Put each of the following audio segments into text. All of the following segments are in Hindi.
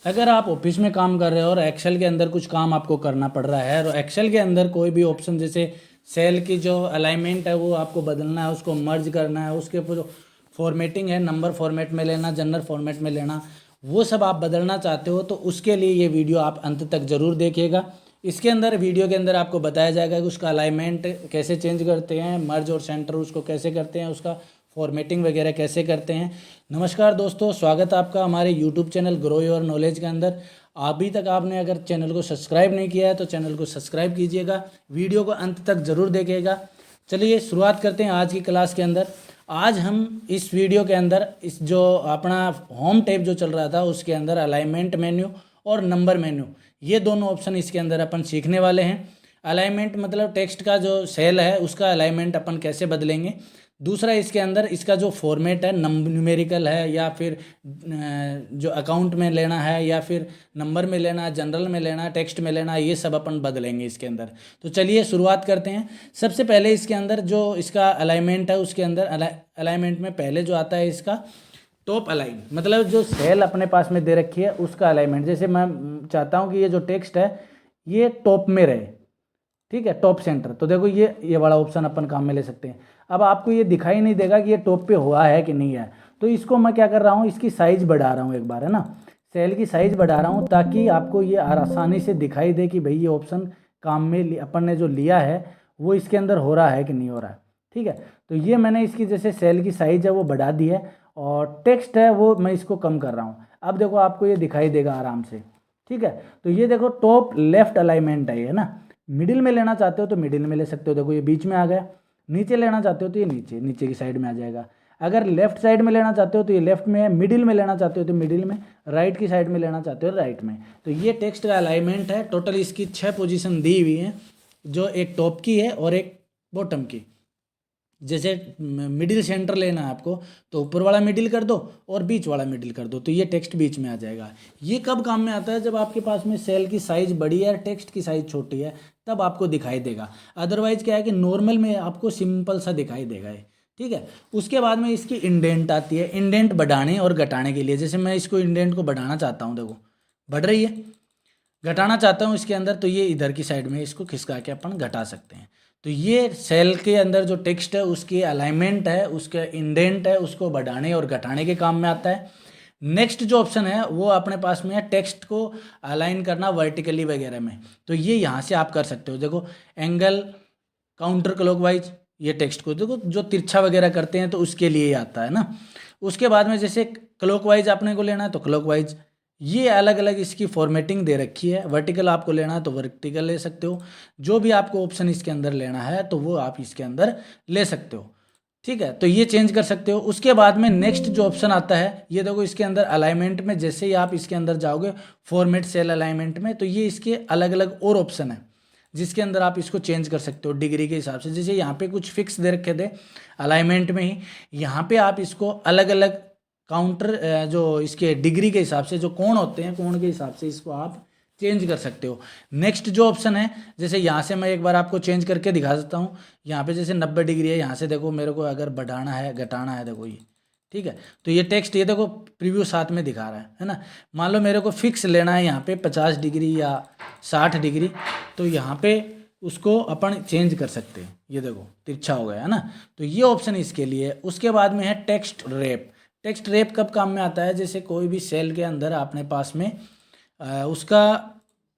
अगर आप ऑफिस में काम कर रहे हो और एक्सेल के अंदर कुछ काम आपको करना पड़ रहा है और एक्सेल के अंदर कोई भी ऑप्शन जैसे सेल की जो अलाइनमेंट है वो आपको बदलना है, उसको मर्ज करना है, उसके ऊपर जो फॉर्मेटिंग है, नंबर फॉर्मेट में लेना, जनरल फॉर्मेट में लेना, वो सब आप बदलना चाहते हो तो उसके लिए ये वीडियो आप अंत तक ज़रूर देखिएगा। इसके अंदर वीडियो के अंदर आपको बताया जाएगा कि उसका अलाइनमेंट कैसे चेंज करते हैं, मर्ज और सेंटर उसको कैसे करते हैं, उसका फॉर्मेटिंग वगैरह कैसे करते हैं। नमस्कार दोस्तों, स्वागत है आपका हमारे YouTube channel grow your knowledge के अंदर। अभी तक आपने अगर चैनल को सब्सक्राइब नहीं किया है तो चैनल को सब्सक्राइब कीजिएगा, वीडियो को अंत तक ज़रूर देखिएगा। चलिए शुरुआत करते हैं आज की क्लास के अंदर। आज हम इस वीडियो के अंदर इस जो अपना होम टैब जो चल रहा था उसके अंदर अलाइनमेंट मेन्यू और नंबर मेन्यू, ये दोनों ऑप्शन इसके अंदर अपन सीखने वाले हैं। अलाइनमेंट मतलब टेक्स्ट का जो सेल है उसका अलाइनमेंट अपन कैसे बदलेंगे। दूसरा इसके अंदर इसका जो फॉर्मेट है, न्यूमेरिकल है या फिर जो अकाउंट में लेना है या फिर नंबर में लेना, जनरल में लेना, टेक्स्ट में लेना, ये सब अपन बदलेंगे इसके अंदर। तो चलिए शुरुआत करते हैं। सबसे पहले इसके अंदर जो इसका अलाइनमेंट है उसके अंदर अलाइनमेंट में पहले जो आता है इसका टॉप अलाइन, मतलब जो सेल अपने पास में दे रखी है उसका अलाइनमेंट। जैसे मैं चाहता हूँ कि ये जो टेक्स्ट है ये टॉप में रहे, ठीक है, टॉप सेंटर, तो देखो ये वाला ऑप्शन अपन काम में ले सकते हैं। अब आपको ये दिखाई नहीं देगा कि ये टॉप पे हुआ है कि नहीं है, तो इसको मैं क्या कर रहा हूँ, इसकी साइज बढ़ा रहा हूँ एक बार, है ना, सेल की साइज बढ़ा रहा हूँ ताकि आपको ये आसानी से दिखाई दे कि भाई ये ऑप्शन काम में अपन ने जो लिया है वो इसके अंदर हो रहा है कि नहीं हो रहा है। ठीक है, तो ये मैंने इसकी जैसे सेल की साइज है वो बढ़ा दी है और टेक्स्ट है वो मैं इसको कम कर रहा हूँ। अब देखो आपको ये दिखाई देगा आराम से। ठीक है, तो ये देखो टॉप लेफ्ट अलाइनमेंट है ये ना। मिडिल में लेना चाहते हो तो मिडिल में ले सकते हो, देखो ये बीच में आ गया। नीचे लेना चाहते हो तो ये नीचे नीचे की साइड में आ जाएगा। अगर लेफ्ट साइड में लेना चाहते हो तो ये लेफ्ट में है, मिडिल में लेना चाहते हो तो मिडिल में, राइट की साइड में लेना चाहते हो राइट में। तो ये टेक्स्ट का अलाइनमेंट है। टोटल इसकी 6 पोजीशन दी हुई है, जो एक टॉप की है और एक बॉटम की। जैसे मिडिल सेंटर लेना है आपको तो ऊपर वाला मिडिल कर दो और बीच वाला मिडिल कर दो, तो ये टेक्स्ट बीच में आ जाएगा। ये कब काम में आता है, जब आपके पास में सेल की साइज बड़ी है, टेक्स्ट की साइज छोटी है, तब आपको दिखाई देगा। अदरवाइज क्या है कि नॉर्मल में आपको सिंपल सा दिखाई देगा ये। ठीक है, उसके बाद में इसकी इंडेंट आती है। इंडेंट बढ़ाने और घटाने के लिए, जैसे मैं इसको इंडेंट को बढ़ाना चाहता हूँ, देखो बढ़ रही है, घटाना चाहता हूँ इसके अंदर तो ये इधर की साइड में इसको खिसका के अपन घटा सकते हैं। तो ये सेल के अंदर जो टेक्स्ट है उसकी अलाइनमेंट है, उसका इंडेंट है, उसको बढ़ाने और घटाने के काम में आता है। नेक्स्ट जो ऑप्शन है वो अपने पास में है टेक्स्ट को अलाइन करना वर्टिकली वगैरह में, तो ये यहाँ से आप कर सकते हो। देखो एंगल काउंटर क्लॉकवाइज, ये टेक्स्ट को देखो जो तिरछा वगैरह करते हैं तो उसके लिए आता है ना। उसके बाद में जैसे क्लॉकवाइज आपने को लेना है तो क्लॉकवाइज, ये अलग अलग इसकी फॉर्मेटिंग दे रखी है। वर्टिकल आपको लेना है तो वर्टिकल ले सकते हो, जो भी आपको ऑप्शन इसके अंदर लेना है तो वो आप इसके अंदर ले सकते हो। ठीक है, तो ये चेंज कर सकते हो। उसके बाद में नेक्स्ट जो ऑप्शन आता है, ये देखो इसके अंदर अलाइनमेंट में जैसे ही आप इसके अंदर जाओगे फॉर्मेट सेल अलाइनमेंट में, तो ये इसके अलग अलग और ऑप्शन है जिसके अंदर आप इसको चेंज कर सकते हो डिग्री के हिसाब से। जैसे यहाँ पे कुछ फिक्स दे रखे थे अलाइनमेंट में ही, यहाँ पे आप इसको अलग अलग काउंटर जो इसके डिग्री के हिसाब से, जो कोण होते हैं कोण के हिसाब से इसको आप चेंज कर सकते हो। नेक्स्ट जो ऑप्शन है, जैसे यहाँ से मैं एक बार आपको चेंज करके दिखा सकता हूँ। यहाँ पे जैसे 90 डिग्री है, यहाँ से देखो मेरे को अगर बढ़ाना है घटाना है, देखो ये ठीक है। तो ये टेक्स्ट ये देखो प्रीव्यू साथ में दिखा रहा है ना। मान लो मेरे को फिक्स लेना है यहाँ पे 50 डिग्री या 60 डिग्री, तो यहाँ पे उसको अपन चेंज कर सकते हैं। ये देखो तिरछा हो गया है ना, तो ये ऑप्शन इसके लिए है। उसके बाद में है टेक्स्ट रैप। टेक्स्ट रैप कब काम में आता है, जैसे कोई भी सेल के अंदर अपने पास में उसका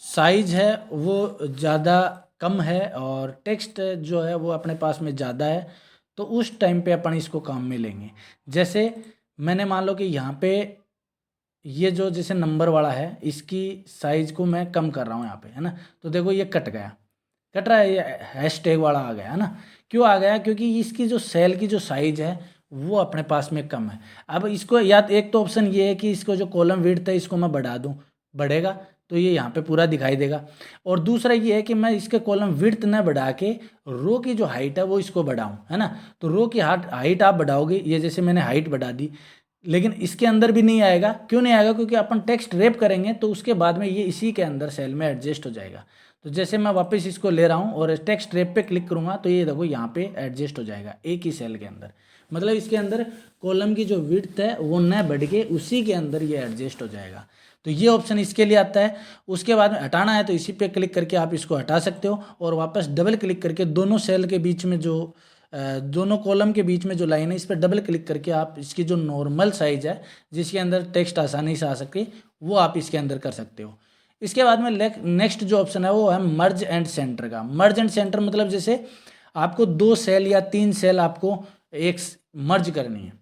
साइज है वो ज़्यादा कम है और टेक्स्ट जो है वो अपने पास में ज़्यादा है, तो उस टाइम पे अपन इसको काम में लेंगे। जैसे मैंने मान लो कि यहाँ पे ये जो जैसे नंबर वाला है इसकी साइज को मैं कम कर रहा हूँ यहाँ पे, है ना, तो देखो ये कट गया, कट रहा है, ये हैशटैग वाला आ गया है ना। क्यों आ गया, क्योंकि इसकी जो सेल की जो साइज है वो अपने पास में कम है। अब इसको या तो एक तो ऑप्शन ये है कि इसको जो कॉलम विड्थ है इसको मैं बढ़ा दूँ, बढ़ेगा तो ये यहाँ पे पूरा दिखाई देगा। और दूसरा ये है कि मैं इसके कॉलम विड्थ न बढ़ा के रो की जो हाइट है वो इसको बढ़ाऊँ, है ना। तो रो की हाइट आप बढ़ाओगे, ये जैसे मैंने हाइट बढ़ा दी, लेकिन इसके अंदर भी नहीं आएगा। क्यों नहीं आएगा, क्योंकि अपन टेक्स्ट रैप करेंगे तो उसके बाद में ये इसी के अंदर सेल में एडजस्ट हो जाएगा। तो जैसे मैं वापस इसको ले रहा हूँ और टेक्स्ट रैप पे क्लिक करूँगा तो ये देखो यहाँ पे एडजस्ट हो जाएगा एक ही सेल के अंदर। मतलब इसके अंदर कॉलम की जो विड्थ है वो न बढ़ के उसी के अंदर ये एडजस्ट हो जाएगा। तो ये ऑप्शन इसके लिए आता है। उसके बाद में हटाना है तो इसी पे क्लिक करके आप इसको हटा सकते हो और वापस डबल क्लिक करके दोनों सेल के बीच में जो दोनों कॉलम के बीच में जो लाइन है इस पर डबल क्लिक करके आप इसकी जो नॉर्मल साइज है जिसके अंदर टेक्स्ट आसानी से आ सके वो आप इसके अंदर कर सकते हो। इसके बाद में नेक्स्ट जो ऑप्शन है वो है मर्ज एंड सेंटर का। मर्ज एंड सेंटर मतलब जैसे आपको 2 सेल या 3 सेल आपको एक मर्ज करनी है,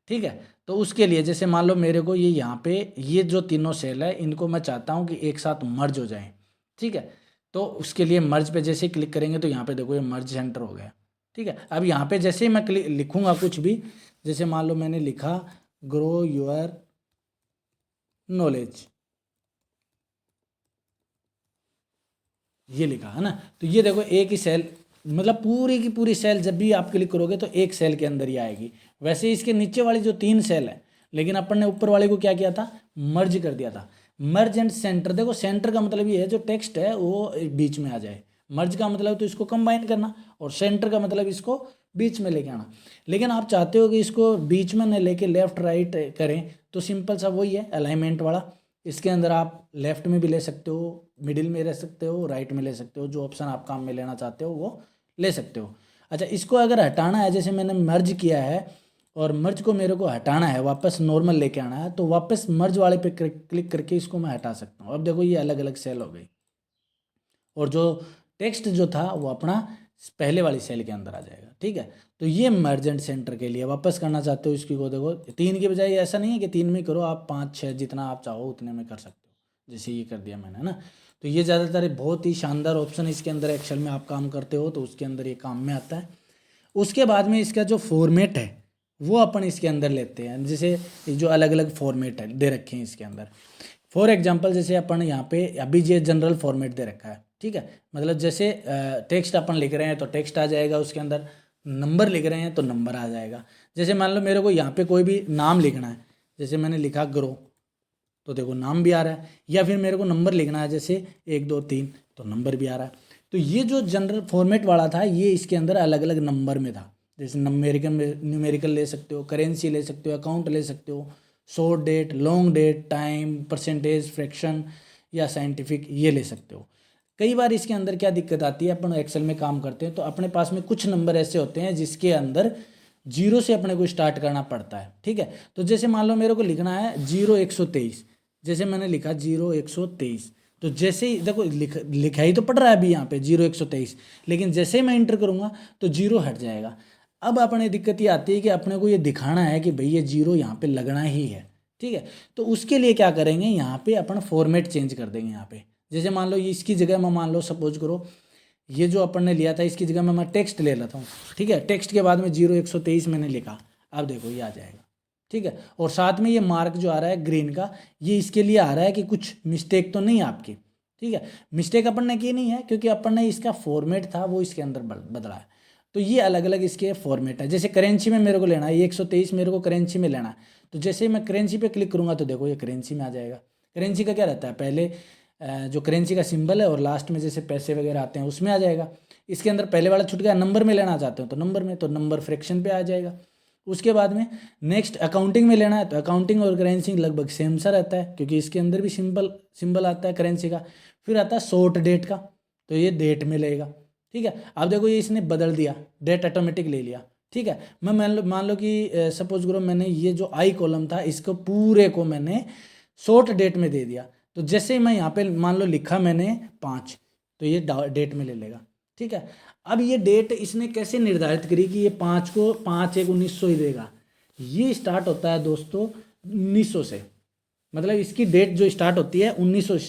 ठीक है। तो उसके लिए जैसे मान लो मेरे को ये यहाँ पे ये जो तीनों सेल है इनको मैं चाहता हूँ कि एक साथ मर्ज हो जाएं, ठीक है। तो उसके लिए मर्ज पे जैसे क्लिक करेंगे तो यहाँ पे देखो ये मर्ज सेंटर हो गया, ठीक है। अब यहाँ पे जैसे ही मैं लिखूंगा कुछ भी, जैसे मान लो मैंने लिखा ग्रो योर नॉलेज, ये लिखा है ना, तो ये देखो एक ही सेल मतलब पूरी की पूरी सेल जब भी आप क्लिक करोगे तो एक सेल के अंदर ही आएगी। वैसे इसके नीचे वाली जो 3 सेल है लेकिन अपन ने ऊपर वाले को क्या किया था, मर्ज कर दिया था। मर्ज एंड सेंटर, देखो सेंटर का मतलब ये है जो टेक्स्ट है वो बीच में आ जाए, मर्ज का मतलब तो इसको कंबाइन करना और सेंटर का मतलब इसको बीच में लेके आना। लेकिन आप चाहते हो कि इसको बीच में न लेके लेफ्ट राइट करें तो सिंपल सा वही है अलाइनमेंट वाला। इसके अंदर आप लेफ्ट में भी ले सकते हो, मिडिल में ले सकते हो, राइट में ले सकते हो, जो ऑप्शन आप काम में लेना चाहते हो वो ले सकते हो। अच्छा, इसको अगर हटाना है, जैसे मैंने मर्ज किया है और मर्ज को मेरे को हटाना है वापस नॉर्मल लेके आना है तो वापस मर्ज वाले पे क्लिक करके इसको मैं हटा सकता हूँ। अब देखो ये अलग अलग सेल हो गई और जो टेक्स्ट जो था वो अपना पहले वाली सेल के अंदर आ जाएगा, ठीक है। तो ये मर्ज एंड सेंटर के लिए वापस करना चाहते हो इसकी को देखो 3 की बजाय ऐसा नहीं है कि 3 में करो, आप 5 6 जितना आप चाहो उतने में कर सकते हो, जैसे ये कर दिया मैंने, है ना। तो ये ज़्यादातर बहुत ही शानदार ऑप्शन इसके अंदर एक्सेल में आप काम करते हो तो उसके अंदर ये काम में आता है। उसके बाद में इसका जो फॉर्मेट है वो अपन इसके अंदर लेते हैं, जैसे ये जो अलग अलग फॉर्मेट है दे रखे हैं इसके अंदर। फॉर एग्जांपल जैसे अपन यहाँ पे अभी ये जनरल फॉर्मेट दे रखा है, ठीक है। मतलब जैसे टेक्स्ट अपन लिख रहे हैं तो टेक्स्ट आ जाएगा, उसके अंदर नंबर लिख रहे हैं तो नंबर आ जाएगा। जैसे मान लो मेरे को यहाँ पे कोई भी नाम लिखना है, जैसे मैंने लिखा ग्रो तो देखो नाम भी आ रहा है, या फिर मेरे को नंबर लिखना है जैसे 1 2 3 तो नंबर भी आ रहा है। तो ये जो जनरल फॉर्मेट वाला था ये इसके अंदर अलग अलग नंबर में था, जैसे न्यूमेरिकल ले सकते हो, करेंसी ले सकते हो, अकाउंट ले सकते हो, short date, long date, time, percentage, fraction या साइंटिफिक ये ले सकते हो। कई बार इसके अंदर क्या दिक्कत आती है, अपन एक्सेल में काम करते हैं तो अपने पास में कुछ नंबर ऐसे होते हैं जिसके अंदर 0 से अपने को स्टार्ट करना पड़ता है, ठीक है। तो जैसे मान लो मेरे को लिखना है 0 123, जैसे मैंने लिखा 0 123 तो जैसे ही देखो लिखा ही तो पड़ रहा है अभी यहाँ पे 0 123, लेकिन जैसे ही मैं इंटर करूँगा तो 0 हट जाएगा। अब अपने दिक्कत ये आती है कि अपने को ये दिखाना है कि भाई ये 0 यहाँ पे लगना ही है, ठीक है। तो उसके लिए क्या करेंगे, यहाँ पे अपन फॉर्मेट चेंज कर देंगे। यहाँ पे जैसे मान लो इसकी जगह मैं मान लो सपोज करो ये जो अपन ने लिया था इसकी जगह मैं टेक्स्ट ले लेता हूँ, ठीक है। टेक्स्ट के बाद में 0 123 मैंने लिखा, अब देखो ये आ जाएगा, ठीक है। और साथ में ये मार्क जो आ रहा है ग्रीन का ये इसके लिए आ रहा है कि कुछ मिस्टेक तो नहीं है आपकी, ठीक है। मिस्टेक अपन ने की नहीं है क्योंकि अपन ने इसका फॉर्मेट था वो इसके अंदर बदला है। तो ये अलग अलग इसके फॉर्मेट है। जैसे करेंसी में मेरे को लेना है, ये 123 मेरे को करेंसी में लेना है, तो जैसे ही मैं करेंसी पे क्लिक करूँगा तो देखो ये करेंसी में आ जाएगा। करेंसी का क्या रहता है, पहले जो करेंसी का सिंबल है और लास्ट में जैसे पैसे वगैरह आते हैं उसमें आ जाएगा। इसके अंदर पहले वाला छूट गया, नंबर में लेना चाहते हो तो नंबर में, तो नंबर फ्रैक्शन पे आ जाएगा। उसके बाद में नेक्स्ट अकाउंटिंग में लेना है तो अकाउंटिंग और करेंसी लगभग सेम सा रहता है क्योंकि इसके अंदर भी सिंबल आता है करेंसी का। फिर आता है शॉर्ट डेट का, तो ये डेट में लेगा, ठीक है। अब देखो ये इसने बदल दिया, डेट ऑटोमेटिक ले लिया, ठीक है। मैं मान लो कि सपोज करो मैंने ये जो आई कॉलम था इसको पूरे को मैंने शॉर्ट डेट में दे दिया, तो जैसे ही मैं यहाँ पे मान लो लिखा मैंने 5 तो ये डेट में ले लेगा, ठीक है। अब ये डेट इसने कैसे निर्धारित करी कि ये 5 को 5 1 1900 ही देगा। ये स्टार्ट होता है दोस्तों 1900 से, मतलब इसकी डेट जो स्टार्ट होती है 1900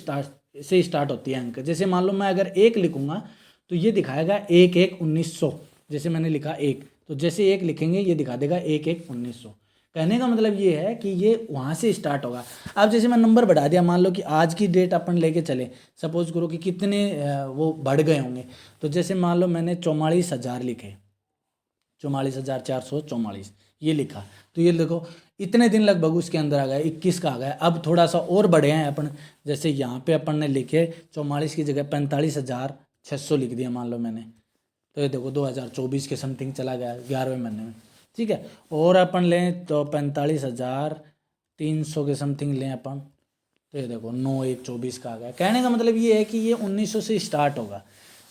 स्टार्ट होती है अंक। जैसे मान लो मैं अगर 1 लिखूंगा तो ये दिखाएगा 1 1 1900, जैसे मैंने लिखा 1 तो जैसे 1 लिखेंगे ये दिखा देगा 1 1 1900। कहने का मतलब ये है कि ये वहाँ से स्टार्ट होगा। अब जैसे मैं नंबर बढ़ा दिया, मान लो कि आज की डेट अपन लेके चले, सपोज करो कि कितने वो बढ़ गए होंगे, तो जैसे मान लो मैंने 44,000 लिखे, 44,444 ये लिखा, तो ये देखो इतने दिन लगभग उसके अंदर आ गए, 21 का आ गया। अब थोड़ा सा और बढ़े हैं अपन, जैसे यहाँ पे अपन ने लिखे 44 की जगह 45,600 लिख दिया मान लो मैंने, तो ये देखो 2024 के समथिंग चला गया 11वें महीने में, ठीक है। और अपन लें तो 45,300 के समथिंग लें अपन, तो ये देखो 9/1/24 का आ गया। कहने का मतलब ये है कि ये 1900 से स्टार्ट होगा।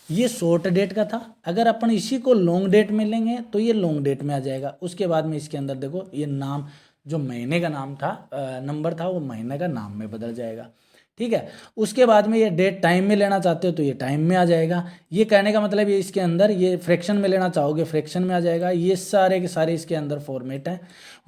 ये शॉर्ट डेट का था, अगर अपन इसी को लॉन्ग डेट में लेंगे तो ये लॉन्ग डेट में आ जाएगा। उसके बाद में इसके अंदर देखो ये नाम, जो महीने का नाम था, नंबर था, वो महीने का नाम में बदल जाएगा। ठीक है। उसके बाद में ये डेट टाइम में लेना चाहते हो तो ये टाइम में आ जाएगा। ये कहने का मतलब ये इसके अंदर ये फ्रैक्शन में लेना चाहोगे फ्रैक्शन में आ जाएगा। ये सारे के सारे इसके अंदर फॉर्मेट हैं।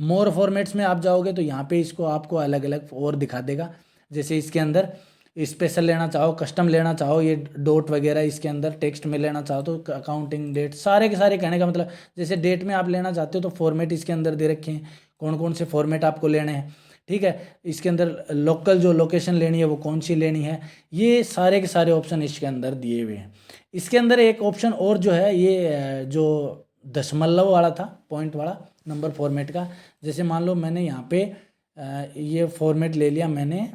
मोर फॉर्मेट्स में आप जाओगे तो यहाँ पे इसको आपको अलग अलग और दिखा देगा। जैसे इसके अंदर स्पेशल लेना चाहो, कस्टम लेना चाहो, ये डॉट वगैरह इसके अंदर टेक्स्ट में लेना चाहो तो अकाउंटिंग डेट, सारे के सारे कहने का मतलब जैसे डेट में आप लेना चाहते हो तो फॉर्मेट इसके अंदर दे रखे हैं, कौन कौन से फॉर्मेट आपको लेने हैं। ठीक है। इसके अंदर लोकल जो लोकेशन लेनी है वो कौन सी लेनी है, ये सारे के सारे ऑप्शन इसके अंदर दिए हुए हैं। इसके अंदर एक ऑप्शन और जो है, ये जो दशमलव वाला था, पॉइंट वाला नंबर फॉर्मेट का, जैसे मान लो मैंने यहाँ पे ये फॉर्मेट ले लिया मैंने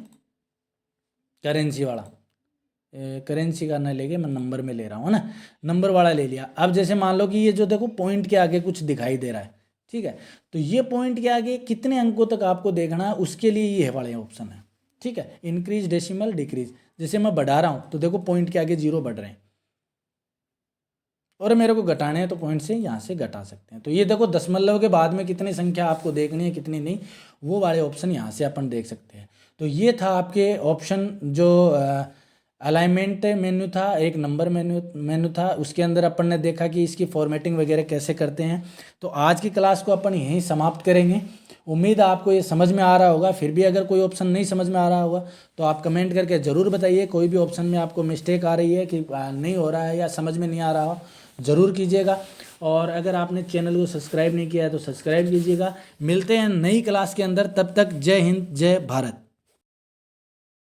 करेंसी वाला, करेंसी का ना लेके मैं नंबर में ले रहा हूँ ना, नंबर वाला ले लिया। अब जैसे मान लो कि ये जो देखो पॉइंट के आगे कुछ दिखाई दे रहा है, ठीक है, तो ये पॉइंट के आगे कितने अंकों तक आपको देखना है उसके लिए ये वाले ऑप्शन है। ठीक है। इंक्रीज, डेसिमल, डिक्रीज, जैसे मैं बढ़ा रहा हूँ तो देखो पॉइंट के आगे 0 बढ़ रहे हैं, और मेरे को घटाने हैं तो पॉइंट से यहाँ से घटा सकते हैं। तो ये देखो दशमलव के बाद में कितनी संख्या आपको देखनी है कितनी नहीं, वो वाले ऑप्शन यहाँ से अपन देख सकते हैं। तो ये था आपके ऑप्शन, जो अलाइनमेंट मेन्यू था, एक नंबर मेन्यू था, उसके अंदर अपन ने देखा कि इसकी फॉर्मेटिंग वगैरह कैसे करते हैं। तो आज की क्लास को अपन यहीं समाप्त करेंगे। उम्मीद है आपको ये समझ में आ रहा होगा। फिर भी अगर कोई ऑप्शन नहीं समझ में आ रहा होगा तो आप कमेंट करके ज़रूर बताइए। कोई भी ऑप्शन में आपको मिस्टेक आ रही है कि नहीं हो रहा है या समझ में नहीं आ रहा हो, ज़रूर कीजिएगा। और अगर आपने चैनल को सब्सक्राइब नहीं किया है तो सब्सक्राइब कीजिएगा। मिलते हैं नई क्लास के अंदर, तब तक जय हिंद, जय भारत।